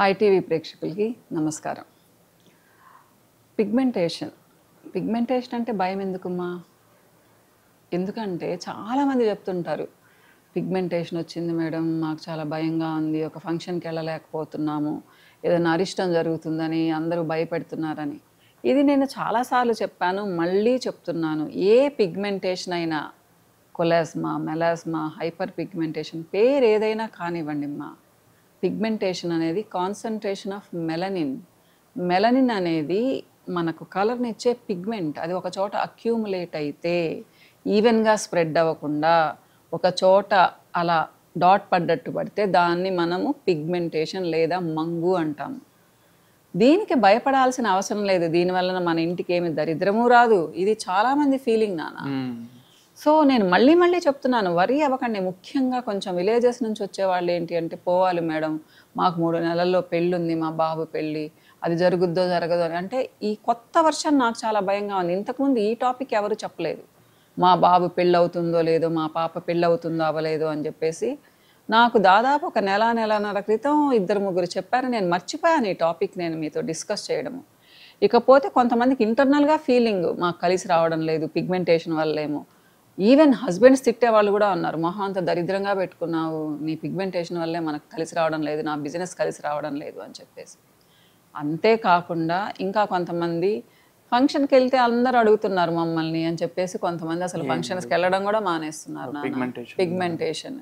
Hi TV ప్రేక్షకులకి నమస్కారం. Pigmentation అంటే భయం ఎందుకమ్మా? ఎందుకంటే చాలామంది చెప్తుంటారు, పిగ్మెంటేషన్ వచ్చింది మేడం, మాకు చాలా భయంగా ఉంది, ఒక ఫంక్షన్కి వెళ్ళలేకపోతున్నాము, ఏదైనా అరిష్టం జరుగుతుందని అందరూ భయపెడుతున్నారని. ఇది నేను చాలాసార్లు చెప్పాను, మళ్ళీ చెప్తున్నాను. ఏ పిగ్మెంటేషన్ అయినా, కొలాస్మా, మెలాస్మా, హైపర్ పిగ్మెంటేషన్, పేరు ఏదైనా కానివ్వండి అమ్మా, పిగ్మెంటేషన్ అనేది కాన్సన్ట్రేషన్ ఆఫ్ మెలనిన్. మెలనిన్ అనేది మనకు కలర్ని ఇచ్చే పిగ్మెంట్. అది ఒక చోట అక్యూములేట్ అయితే ఈవెన్గా స్ప్రెడ్ అవ్వకుండా ఒక చోట అలా డాట్ పడ్డట్టు పడితే దాన్ని మనము పిగ్మెంటేషన్ లేదా మంగు అంటాము. దీనికి భయపడాల్సిన అవసరం లేదు. దీనివల్ల మన ఇంటికి ఏమి దరిద్రము రాదు. ఇది చాలామంది ఫీలింగ్ నాన్న. సో నేను మళ్ళీ చెప్తున్నాను, వరీ అవ్వకండి. ముఖ్యంగా కొంచెం విలేజెస్ నుంచి వచ్చేవాళ్ళు ఏంటి అంటే, పోవాలి మేడం, మాకు 3 నెలల్లో పెళ్ళి ఉంది, మా బాబు పెళ్ళి, అది జరుగుద్దో జరగదో అని. అంటే ఈ కొత్త వర్షన్ నాకు చాలా భయంగా ఉంది. ఇంతకుముందు ఈ టాపిక్ ఎవరు చెప్పలేదు. మా బాబు పెళ్ళి అవుతుందో లేదో, మా పాప పెళ్ళి అవుతుందో అవ్వలేదో అని చెప్పేసి నాకు దాదాపు ఒక నెలన్నర క్రితం 2-3 చెప్పారు. నేను మర్చిపోయాను ఈ టాపిక్ నేను మీతో డిస్కస్ చేయడము. ఇకపోతే కొంతమందికి ఇంటర్నల్గా ఫీలింగ్, మాకు కలిసి రావడం లేదు పిగ్మెంటేషన్ వల్లేమో. ఈవెన్ హస్బెండ్స్ తిట్టే వాళ్ళు కూడా ఉన్నారు, మొహం అంత దరిద్రంగా పెట్టుకున్నావు, నీ పిగ్మెంటేషన్ వల్లే మనకు కలిసి రావడం లేదు, నా బిజినెస్ కలిసి రావడం లేదు అని చెప్పేసి. అంతేకాకుండా ఇంకా కొంతమంది ఫంక్షన్కి వెళ్తే అందరూ అడుగుతున్నారు మమ్మల్ని అని చెప్పేసి కొంతమంది అసలు ఫంక్షన్స్కి వెళ్ళడం కూడా మానేస్తున్నారు. పిగ్మెంటేషన్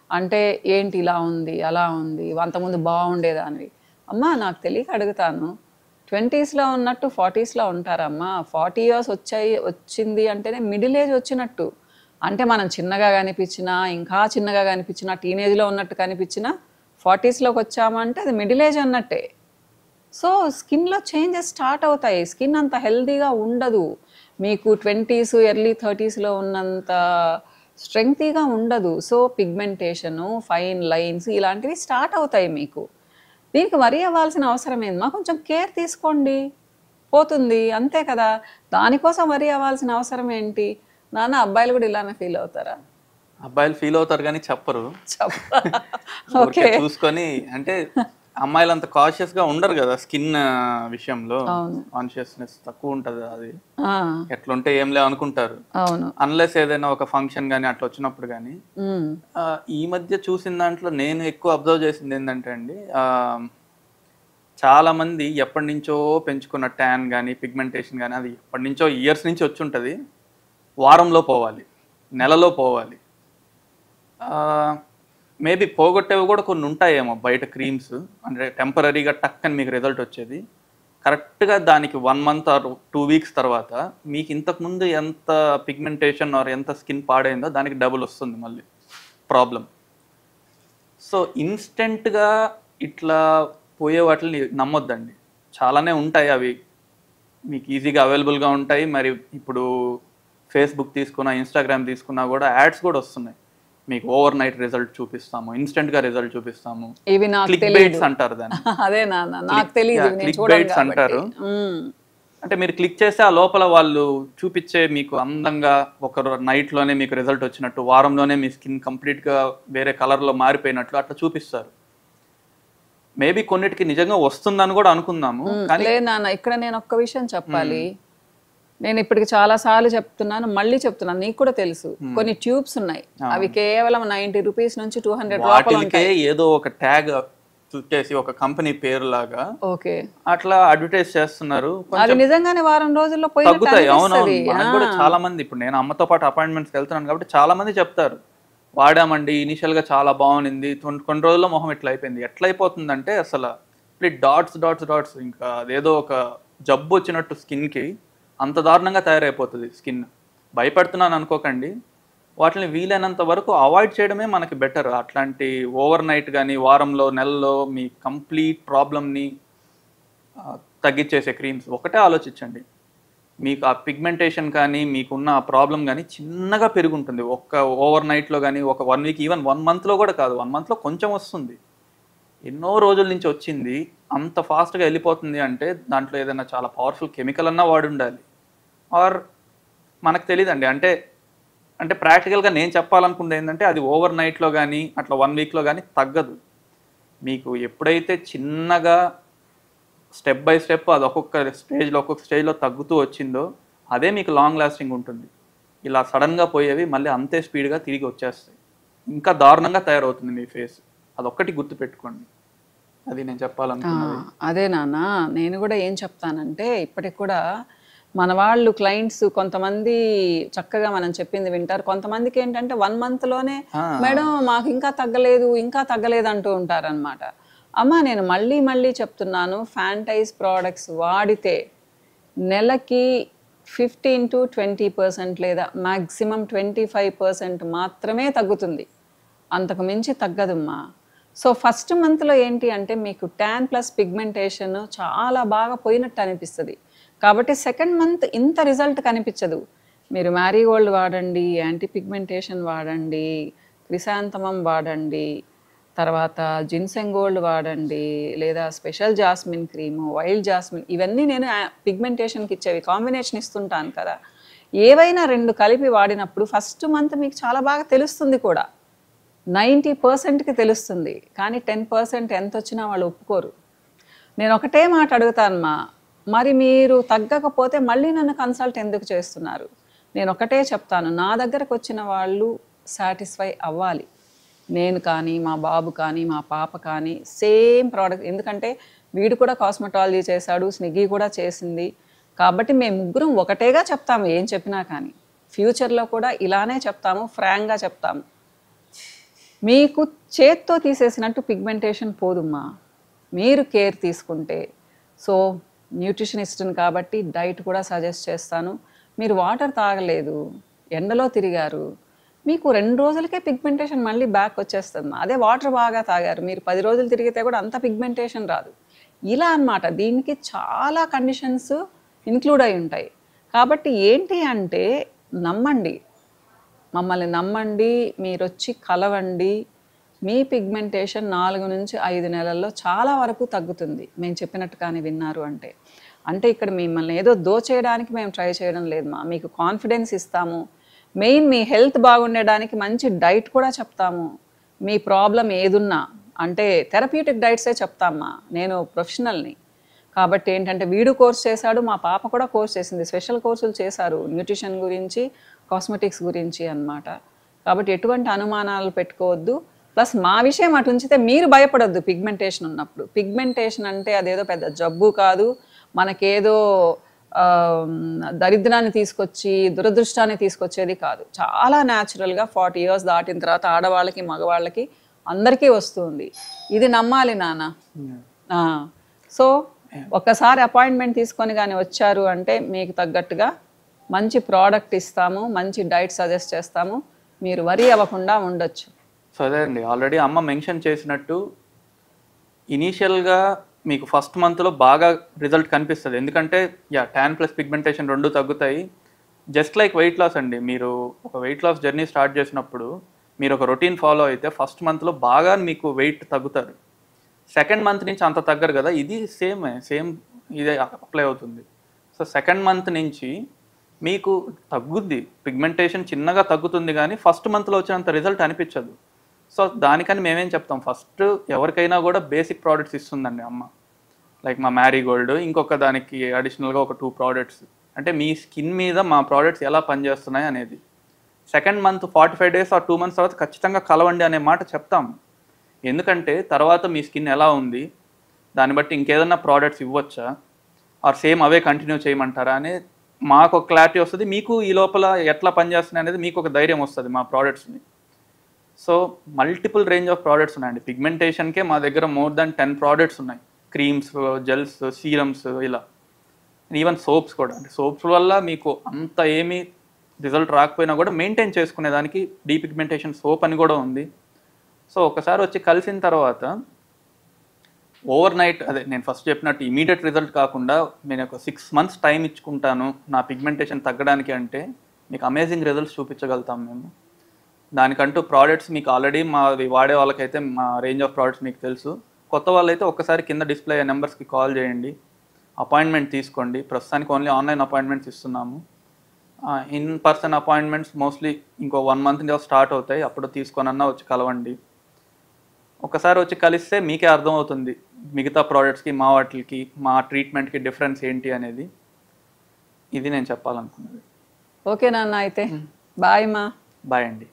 అంటే ఏంటి, ఇలా ఉంది అలా ఉంది, అంతకుముందు బాగుండేదానివి. అమ్మా నాకు తెలియక అడుగుతాను, 20స్లో ఉన్నట్టు 40స్లో ఉంటారమ్మా. 40 years వచ్చింది అంటేనే మిడిల్ ఏజ్ వచ్చినట్టు. అంటే మనం చిన్నగా కనిపించినా, ఇంకా చిన్నగా కనిపించినా, టీనేజ్లో ఉన్నట్టు కనిపించినా 40స్లోకి వచ్చామంటే అది మిడిల్ ఏజ్ అన్నట్టే. సో స్కిన్లో చేంజెస్ స్టార్ట్ అవుతాయి. స్కిన్ అంత హెల్తీగా ఉండదు. మీకు 20s ఎర్లీ 30స్లో ఉన్నంత స్ట్రెంగ్తీగా ఉండదు. సో పిగ్మెంటేషను, ఫైన్ లైన్స్ ఇలాంటివి స్టార్ట్ అవుతాయి మీకు. దీనికి వరి అవ్వాల్సిన అవసరం ఏందమ్మా? కొంచెం కేర్ తీసుకోండి, పోతుంది, అంతే కదా. దానికోసం వరి అవ్వాల్సిన అవసరం ఏంటి నాన్న? అబ్బాయిలు కూడా ఇలానే ఫీల్ అవుతారా? అబ్బాయిలు ఫీల్ అవుతారు కానీ చెప్పరు. ఓకే, చూసుకొని అంటే అమ్మాయిలు అంత కాన్షియస్ గా ఉండరు కదా స్కిన్ విషయంలో. కాన్షియస్నెస్ తక్కువ ఉంటది. అది ఎట్లుంటే ఏం లే అనుకుంటారు. అన్లెస్ ఏదైనా ఒక ఫంక్షన్ గానీ అట్లా వచ్చినప్పుడు కానీ. ఈ మధ్య చూసిన దాంట్లో నేను ఎక్కువ అబ్జర్వ్ చేసింది ఏంటంటే అండి, చాలా మంది ఎప్పటి నుంచో పెంచుకున్న ట్యాన్ కానీ పిగ్మెంటేషన్ కానీ అది ఎప్పటి నుంచో ఇయర్స్ నుంచి వచ్చి ఉంటుంది. వారంలో పోవాలి, నెలలో పోవాలి. మేబీ పోగొట్టేవి కూడా కొన్ని ఉంటాయేమో బయట క్రీమ్స్, అంటే టెంపరీగా టక్ అని మీకు రిజల్ట్ వచ్చేది. కరెక్ట్గా దానికి 1 month or 2 weeks తర్వాత మీకు ఇంతకుముందు ఎంత పిగ్మెంటేషన్ ఆర్ ఎంత స్కిన్ పాడైందో దానికి డబుల్ వస్తుంది మళ్ళీ ప్రాబ్లం. సో ఇన్స్టెంట్గా ఇట్లా పోయే వాటిని నమ్మొద్దండి. చాలానే ఉంటాయి, అవి మీకు ఈజీగా అవైలబుల్గా ఉంటాయి. మరి ఇప్పుడు ఫేస్బుక్ తీసుకున్నా, ఇన్స్టాగ్రామ్ తీసుకున్నా కూడా యాడ్స్ కూడా వస్తున్నాయి. మీకు ఓవర్ నైట్ రిజల్ట్ చూపిస్తాము, ఇన్స్టెంట్ గా రిజల్ట్ చూపిస్తాము. ఇవి నాకు క్లిక్ బైట్స్ అంటారు దాన్ని. అదే నాన్న, నాకు తెలియదు. క్లిక్ బైట్స్ అంటారు. అంటే మీరు క్లిక్ చేస్తే ఆ లోపల వాళ్ళు చూపించే మీకు అందంగా ఒక నైట్ లోనే మీకు రిజల్ట్ వచ్చినట్టు, వారంలోనే మీ స్కిన్ కంప్లీట్ గా వేరే కలర్ లో మారిపోయినట్లు అట్లా చూపిస్తారు. మేబీ కొన్నిటికి నిజంగా వస్తుందని కూడా అనుకుందాము. కానీ నాన్న ఇక్కడ నేను ఒక్క విషయం చెప్పాలి. నేను ఇప్పటికి చాలా సార్లు చెప్తున్నాను, మళ్ళీ చెప్తున్నాను, నీకు కూడా తెలుసు. కొన్ని ట్యూబ్స్ ఉన్నాయి, అవి కేవలం 90 rupees నుంచి 200 వాటికే ఏదో ఒక ట్యాగ్ చుట్టేసి ఒక కంపెనీ పేరు లాగా ఓకే అట్లా అడ్వర్టైజ్ చేస్తున్నారు. అది నిజంగానే వారం రోజుల్లో తగ్గుతాయి. అవునవును, మనకు కూడా చాలా మంది, ఇప్పుడు నేను అమ్మతో పాటు అపాయింట్మెంట్స్కి వెళ్తున్నాను కాబట్టి చాలా మంది చెప్తారు, వాడామండి ఇనిషియల్ గా చాలా బాగుంది, కొన్ని రోజుల్లో మొహం ఇట్లా అయిపోయింది. ఎట్లా అయిపోతుందంటే అసలు డాట్స్ ఇంకా అదేదో ఒక జబ్బు వచ్చినట్టు స్కిన్ కి అంత దారుణంగా తయారైపోతుంది స్కిన్. భయపడుతున్నాను అనుకోకండి, వాటిని వీలైనంత వరకు అవాయిడ్ చేయడమే మనకి బెటర్. అట్లాంటి ఓవర్ నైట్ కానీ వారంలో నెలలో మీ కంప్లీట్ ప్రాబ్లమ్ని తగ్గించేసే క్రీమ్స్ ఒకటే ఆలోచించండి. మీకు ఆ పిగ్మెంటేషన్ కానీ మీకున్న ఆ ప్రాబ్లం కానీ చిన్నగా పెరుగుంటుంది ఒక్క ఓవర్ నైట్లో కానీ, ఒక 1 week, ఈవెన్ 1 monthలో కూడా కాదు, 1 monthలో కొంచెం వస్తుంది. ఎన్నో రోజుల నుంచి వచ్చింది అంత ఫాస్ట్గా వెళ్ళిపోతుంది అంటే దాంట్లో ఏదైనా చాలా పవర్ఫుల్ కెమికల్ అన్నా వాడి ఉండాలి. ఆర్ మనకు తెలియదండి. అంటే ప్రాక్టికల్గా నేను చెప్పాలనుకుంది ఏంటంటే, అది ఓవర్ నైట్లో కానీ అట్లా 1 weekలో కానీ తగ్గదు. మీకు ఎప్పుడైతే చిన్నగా స్టెప్ బై స్టెప్ అది ఒక్కొక్క స్టేజ్లో తగ్గుతూ వచ్చిందో అదే మీకు లాంగ్ లాస్టింగ్ ఉంటుంది. ఇలా సడన్గా పోయేవి మళ్ళీ అంతే స్పీడ్గా తిరిగి వచ్చేస్తాయి, ఇంకా దారుణంగా తయారవుతుంది మీ ఫేస్. అదొక్కటి గుర్తుపెట్టుకోండి, అది నేను చెప్పాలనుకున్నది. అదే నాన్న, నేను కూడా ఏం చెప్తానంటే ఇప్పటికి కూడా మన వాళ్ళు క్లయింట్స్ కొంతమంది చక్కగా మనం చెప్పింది వింటారు, కొంతమందికి ఏంటంటే 1 monthలోనే మేడం మాకు ఇంకా తగ్గలేదు అంటూ ఉంటారనమాట. అమ్మ నేను మళ్ళీ మళ్ళీ చెప్తున్నాను, ఫ్యాంటైజ్ ప్రోడక్ట్స్ వాడితే నెలకి 15 to 20% లేదా మ్యాక్సిమం 25% మాత్రమే తగ్గుతుంది, అంతకు మించి తగ్గదమ్మా. సో ఫస్ట్ మంత్లో ఏంటి అంటే మీకు ట్యాన్ ప్లస్ పిగ్మెంటేషన్ చాలా బాగా పోయినట్టు అనిపిస్తుంది, కాబట్టి సెకండ్ మంత్ ఇంత రిజల్ట్ కనిపించదు. మీరు మ్యారీగోల్డ్ వాడండి, యాంటీ పిగ్మెంటేషన్ వాడండి, క్రిసాంతమం వాడండి, తర్వాత జిన్సెంగ్ గోల్డ్ వాడండి, లేదా special jasmine cream, wild jasmine, ఇవన్నీ నేను పిగ్మెంటేషన్కి ఇచ్చేవి కాంబినేషన్ ఇస్తుంటాను కదా. ఏవైనా 2 కలిపి వాడినప్పుడు ఫస్ట్ మంత్ మీకు చాలా బాగా తెలుస్తుంది కూడా, 90%కి తెలుస్తుంది. కానీ 10% ఎంత వచ్చినా వాళ్ళు ఒప్పుకోరు. నేను ఒకటే మాట అడుగుతానమ్మా, మరి మీరు తగ్గకపోతే మళ్ళీ నన్ను కన్సల్ట్ ఎందుకు చేస్తున్నారు? నేను ఒకటే చెప్తాను, నా దగ్గరకు వచ్చిన వాళ్ళు సాటిస్ఫై అవ్వాలి. నేను కానీ, మా బాబు కానీ, మా పాప కానీ సేమ్ ప్రోడక్ట్, ఎందుకంటే వీడు కూడా కాస్మెటాలజీ చేశాడు, స్నిగ్గీ కూడా చేసింది, కాబట్టి మేము ముగ్గురం ఒకటేగా చెప్తాము ఏం చెప్పినా కానీ. ఫ్యూచర్లో కూడా ఇలానే చెప్తాము, ఫ్రాంక్గా చెప్తాము. మీకు చేత్తో తీసేసినట్టు పిగ్మెంటేషన్ పోదుమ్మా, మీరు కేర్ తీసుకుంటే. సో న్యూట్రిషనిస్ట్ని కాబట్టి డైట్ కూడా సజెస్ట్ చేస్తాను. మీరు వాటర్ తాగలేదు, ఎండలో తిరిగారు, మీకు 2 రోజులకే పిగ్మెంటేషన్ మళ్ళీ బ్యాక్ వచ్చేస్తుంది. అదే వాటర్ బాగా తాగారు, మీరు 10 రోజులు తిరిగితే కూడా అంత పిగ్మెంటేషన్ రాదు. ఇలా అన్నమాట, దీనికి చాలా కండిషన్స్ ఇంక్లూడ్ అయి ఉంటాయి. కాబట్టి ఏంటి అంటే నమ్మండి, మమ్మల్ని నమ్మండి, మీరు వచ్చి కలవండి, మీ పిగ్మెంటేషన్ 4 నుంచి 5 నెలల్లో చాలా వరకు తగ్గుతుంది, మేము చెప్పినట్టు కానీ విన్నారు అంటే. అంటే ఇక్కడ మిమ్మల్ని ఏదో దోచేయడానికి మేము ట్రై చేయడం లేదు మా, మీకు కాన్ఫిడెన్స్ ఇస్తాము. మెయిన్ మీ హెల్త్ బాగుండడానికి మంచి డైట్ కూడా చెప్తాము. మీ ప్రాబ్లం ఏదున్నా అంటే థెరప్యూటిక్ డైట్సే చెప్తామ్మా, నేను ప్రొఫెషనల్ని కాబట్టి. ఏంటంటే వీడు కోర్స్ చేశాడు, మా పాప కూడా కోర్స్ చేసింది, స్పెషల్ కోర్సులు చేశారు న్యూట్రిషన్ గురించి, కాస్మెటిక్స్ గురించి అన్నమాట. కాబట్టి ఎటువంటి అనుమానాలు పెట్టుకోవద్దు. ప్లస్ మా విషయం అటు ఉంచితే మీరు భయపడొద్దు పిగ్మెంటేషన్ ఉన్నప్పుడు. పిగ్మెంటేషన్ అంటే అదేదో పెద్ద జబ్బు కాదు, మనకేదో దరిద్రాన్ని తీసుకొచ్చి దురదృష్టాన్ని తీసుకొచ్చేది కాదు. చాలా న్యాచురల్గా 40 years దాటిన తర్వాత ఆడవాళ్ళకి మగవాళ్ళకి అందరికీ వస్తుంది. ఇది నమ్మాలి నాన్న. సో ఒక్కసారి అపాయింట్మెంట్ తీసుకొని కానీ వచ్చారు అంటే మీకు తగ్గట్టుగా మంచి ప్రోడక్ట్ ఇస్తాము, మంచి డైట్ సజెస్ట్ చేస్తాము, మీరు వరీ అవ్వకుండా ఉండొచ్చు. సో అదే అండి, ఆల్రెడీ అమ్మ మెన్షన్ చేసినట్టు ఇనీషియల్గా మీకు ఫస్ట్ మంత్లో బాగా రిజల్ట్ కనిపిస్తుంది, ఎందుకంటే ట్యాన్ ప్లస్ పిగ్మెంటేషన్ 2 తగ్గుతాయి. జస్ట్ లైక్ వెయిట్ లాస్ అండి, మీరు ఒక వెయిట్ లాస్ జర్నీ స్టార్ట్ చేసినప్పుడు మీరు ఒక రొటీన్ ఫాలో అయితే ఫస్ట్ మంత్లో బాగా మీకు వెయిట్ తగ్గుతారు. సెకండ్ మంత్ నుంచి అంత తగ్గరు కదా, ఇది సేమ్ ఇదే అప్లై అవుతుంది. సో సెకండ్ మంత్ నుంచి మీకు తగ్గుద్ది, పిగ్మెంటేషన్ చిన్నగా తగ్గుతుంది, కానీ ఫస్ట్ మంత్లో వచ్చినంత రిజల్ట్ అనిపించదు. సో దానికని మేమేం చెప్తాం, ఫస్ట్ ఎవరికైనా కూడా బేసిక్ ప్రోడక్ట్స్ ఇస్తుందండి అమ్మ, లైక్ మా మ్యారీగోల్డ్, ఇంకొక దానికి అడిషనల్గా ఒక 2 products, అంటే మీ స్కిన్ మీద మా ప్రోడక్ట్స్ ఎలా పనిచేస్తున్నాయి అనేది. Second month 45 days or 2 months తర్వాత ఖచ్చితంగా కలవండి అనే మాట చెప్తాం. ఎందుకంటే తర్వాత మీ స్కిన్ ఎలా ఉంది దాన్ని బట్టి ఇంకేదన్నా ప్రోడక్ట్స్ ఇవ్వచ్చా ఆర్ సేమ్ అవే కంటిన్యూ చేయమంటారా అనే మాకు ఒక క్లారిటీ వస్తుంది, మీకు ఈ లోపల ఎట్లా పనిచేస్తున్నాయి అనేది మీకు ఒక ధైర్యం వస్తుంది మా ప్రోడక్ట్స్ని. So multiple range of products ఉన్నాయండి. పిగ్మెంటేషన్కే మా దగ్గర more than 10 products ఉన్నాయి, క్రీమ్స్, జెల్స్, సీరమ్స్, ఇలా ఈవెన్ సోప్స్ కూడా. అంటే సోప్స్ వల్ల మీకు అంత ఏమీ రిజల్ట్ రాకపోయినా కూడా మెయింటైన్ చేసుకునేదానికి డీపిగ్మెంటేషన్ సోప్ అని కూడా ఉంది. సో ఒకసారి వచ్చి కలిసిన తర్వాత ఓవర్ నైట్, అదే నేను ఫస్ట్ చెప్పినట్టు ఇమీడియట్ రిజల్ట్ కాకుండా నేను ఒక 6 months టైం ఇచ్చుకుంటాను నా పిగ్మెంటేషన్ తగ్గడానికి అంటే మీకు అమేజింగ్ రిజల్ట్స్ చూపించగలుగుతాం మేము. దానికంటూ ప్రోడక్ట్స్ మీకు ఆల్రెడీ మావి వాడే వాళ్ళకైతే మా రేంజ్ ఆఫ్ ప్రోడక్ట్స్ మీకు తెలుసు. కొత్త వాళ్ళైతే ఒక్కసారి కింద డిస్ప్లే అయ్యే నెంబర్స్కి కాల్ చేయండి, అపాయింట్మెంట్ తీసుకోండి. ప్రస్తుతానికి ఓన్లీ ఆన్లైన్ అపాయింట్మెంట్స్ ఇస్తున్నాము. ఇన్ పర్సన్ అపాయింట్మెంట్స్ మోస్ట్లీ ఇంకో 1 month స్టార్ట్ అవుతాయి, అప్పుడు తీసుకొనన్నా వచ్చి కలవండి. ఒకసారి వచ్చి కలిస్తే మీకే అర్థమవుతుంది మిగతా ప్రోడక్ట్స్కి మా వాటికి మా ట్రీట్మెంట్కి డిఫరెన్స్ ఏంటి అనేది. ఇది నేను చెప్పాలనుకున్నది. ఓకే నాన్న, అయితే బాయ్ మా. బాయ్ అండి.